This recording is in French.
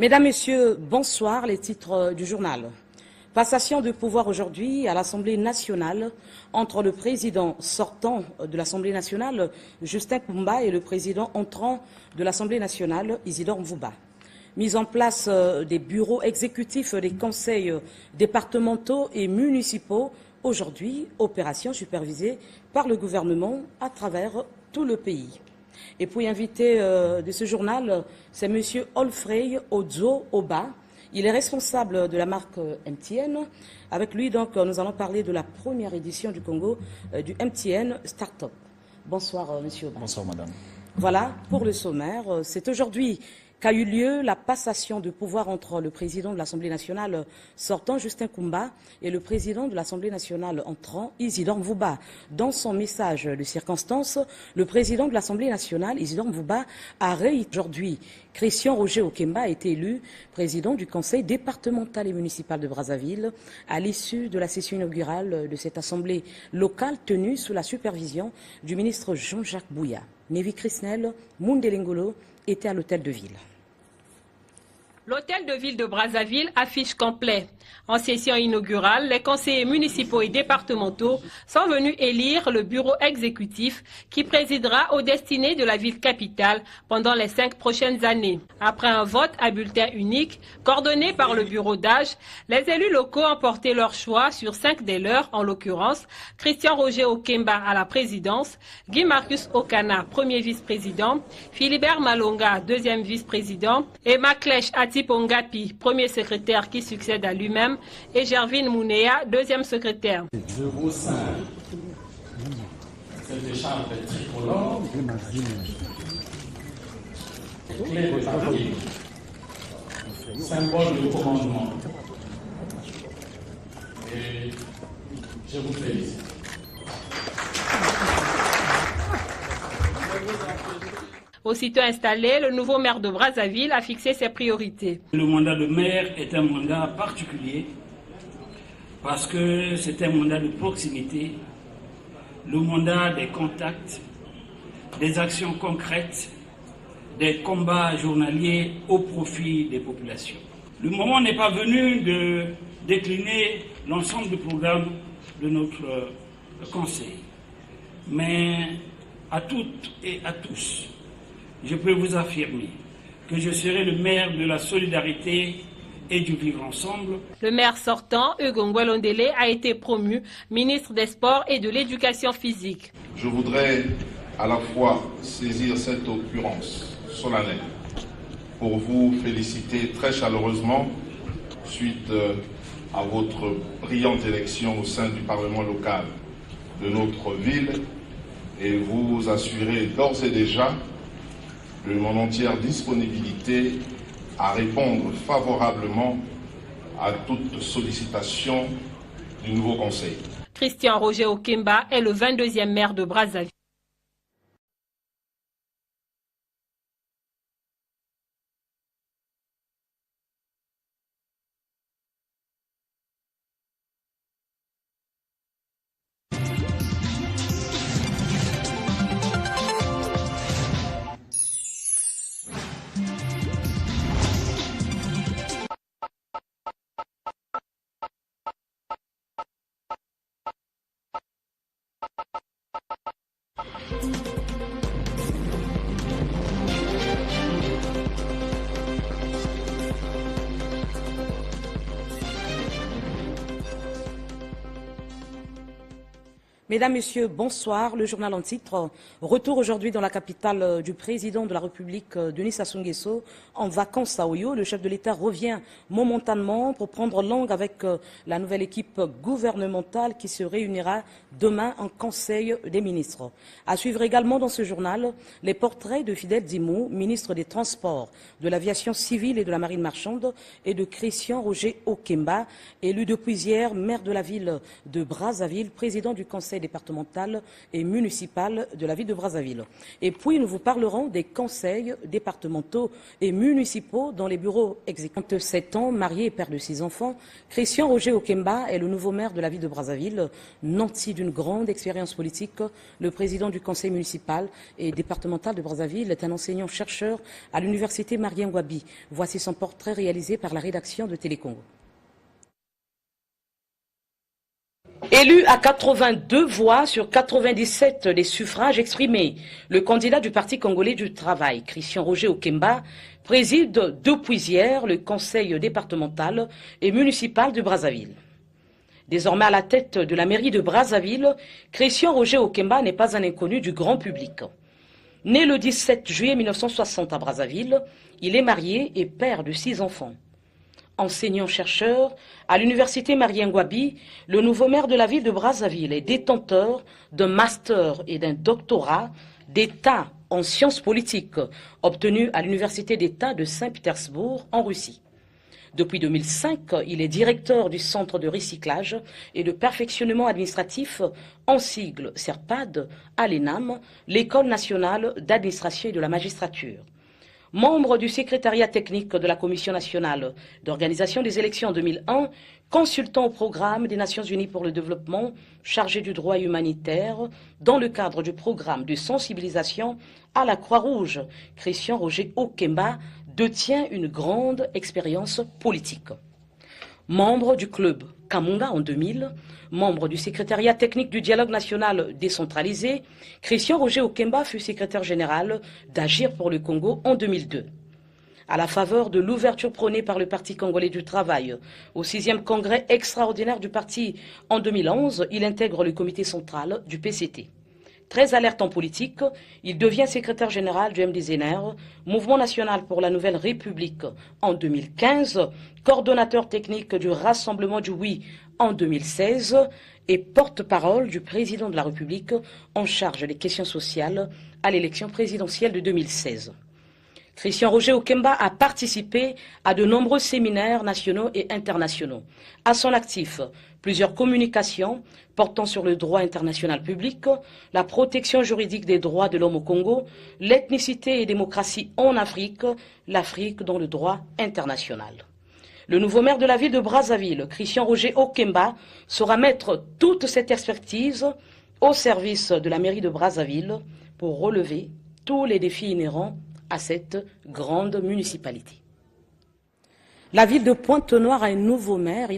Mesdames, Messieurs, bonsoir. Les titres du journal. Passation de pouvoir aujourd'hui à l'Assemblée nationale entre le président sortant de l'Assemblée nationale, Justin Koumba, et le président entrant de l'Assemblée nationale, Isidore Mvouba. Mise en place des bureaux exécutifs des conseils départementaux et municipaux. Aujourd'hui, opération supervisée par le gouvernement à travers tout le pays. Et puis invité de ce journal, c'est M. Olfrey Odzo Oba. Il est responsable de la marque MTN. Avec lui, donc, nous allons parler de la première édition du Congo du MTN Startup. Bonsoir, monsieur Oba. Bonsoir, madame. Voilà, pour le sommaire, c'est aujourd'hui qu'a eu lieu la passation de pouvoir entre le président de l'Assemblée nationale sortant, Justin Koumba, et le président de l'Assemblée nationale entrant, Isidore Mvouba. Dans son message de circonstance, le président de l'Assemblée nationale, Isidore Mvouba, a réitéré aujourd'hui Christian Roger Okemba a été élu président du conseil départemental et municipal de Brazzaville à l'issue de la session inaugurale de cette assemblée locale tenue sous la supervision du ministre Jean-Jacques Bouya. Nevi Krisnel, Mundelengolo était à l'hôtel de ville. L'hôtel de ville de Brazzaville affiche complet. En session inaugurale, les conseillers municipaux et départementaux sont venus élire le bureau exécutif qui présidera aux destinées de la ville capitale pendant les 5 prochaines années. Après un vote à bulletin unique, coordonné par le bureau d'âge, les élus locaux ont porté leur choix sur 5 des leurs, en l'occurrence Christian Roger Okemba à la présidence, Guy Marcus Okana, premier vice-président, Philibert Malonga, deuxième vice-président, et Maklèche Atipongapi, premier secrétaire qui succède à lui-même, et Gervine Mounéa, deuxième secrétaire. Je vous signe cette écharpe tricolore, clé de papier, symbole de commandement. Et je vous félicite. Aussitôt installé, le nouveau maire de Brazzaville a fixé ses priorités. Le mandat de maire est un mandat particulier parce que c'est un mandat de proximité, le mandat des contacts, des actions concrètes, des combats journaliers au profit des populations. Le moment n'est pas venu de décliner l'ensemble du programme de notre conseil, mais à toutes et à tous, je peux vous affirmer que je serai le maire de la solidarité et du vivre ensemble. Le maire sortant, Hugo Ngwelondele, a été promu ministre des Sports et de l'Éducation physique. Je voudrais à la fois saisir cette occurrence solennelle pour vous féliciter très chaleureusement suite à votre brillante élection au sein du Parlement local de notre ville et vous assurer d'ores et déjà de mon entière disponibilité à répondre favorablement à toute sollicitation du nouveau conseil. Christian Roger Okemba est le 22e maire de Brazzaville. Mesdames, Messieurs, bonsoir. Le journal en titre. Retour aujourd'hui dans la capitale du président de la République, Denis Sassou Nguesso, en vacances à Oyo. Le chef de l'État revient momentanément pour prendre langue avec la nouvelle équipe gouvernementale qui se réunira demain en Conseil des ministres. À suivre également dans ce journal les portraits de Fidel Dimou, ministre des Transports, de l'Aviation civile et de la Marine marchande, et de Christian Roger Okemba, élu depuis hier maire de la ville de Brazzaville, président du Conseil départemental et municipal de la ville de Brazzaville. Et puis, nous vous parlerons des conseils départementaux et municipaux dans les bureaux exécutifs. 7 ans, marié et père de 6 enfants, Christian Roger Okemba est le nouveau maire de la ville de Brazzaville. Nanti d'une grande expérience politique, le président du conseil municipal et départemental de Brazzaville est un enseignant-chercheur à l'université Marien Ngouabi. Voici son portrait réalisé par la rédaction de Télécongo. Élu à 82 voix sur 97 des suffrages exprimés, le candidat du Parti congolais du travail, Christian Roger Okemba, préside depuis hier le conseil départemental et municipal de Brazzaville. Désormais à la tête de la mairie de Brazzaville, Christian Roger Okemba n'est pas un inconnu du grand public. Né le 17 juillet 1960 à Brazzaville, il est marié et père de 6 enfants. Enseignant-chercheur à l'université Marien Ngouabi, le nouveau maire de la ville de Brazzaville est détenteur d'un master et d'un doctorat d'État en sciences politiques, obtenu à l'université d'État de Saint-Pétersbourg en Russie. Depuis 2005, il est directeur du centre de recyclage et de perfectionnement administratif en sigle CERPAD à l'ENAM, l'École nationale d'administration et de la magistrature. Membre du secrétariat technique de la Commission nationale d'organisation des élections en 2001, consultant au programme des Nations Unies pour le développement, chargé du droit humanitaire, dans le cadre du programme de sensibilisation à la Croix-Rouge, Christian Roger Okemba détient une grande expérience politique. Membre du club Kamunga en 2000, membre du secrétariat technique du dialogue national décentralisé, Christian Roger Okemba fut secrétaire général d'Agir pour le Congo en 2002. À la faveur de l'ouverture prônée par le Parti congolais du travail au 6e congrès extraordinaire du parti en 2011, il intègre le comité central du PCT. Très alerte en politique, il devient secrétaire général du MDZNR, Mouvement national pour la Nouvelle République en 2015, coordonnateur technique du Rassemblement du Oui en 2016 et porte-parole du président de la République en charge des questions sociales à l'élection présidentielle de 2016. Christian Roger Okemba a participé à de nombreux séminaires nationaux et internationaux. À son actif, plusieurs communications portant sur le droit international public, la protection juridique des droits de l'homme au Congo, l'ethnicité et démocratie en Afrique, l'Afrique dans le droit international. Le nouveau maire de la ville de Brazzaville, Christian Roger Okemba, saura mettre toute cette expertise au service de la mairie de Brazzaville pour relever tous les défis inhérents à cette grande municipalité. La ville de Pointe-Noire a un nouveau maire.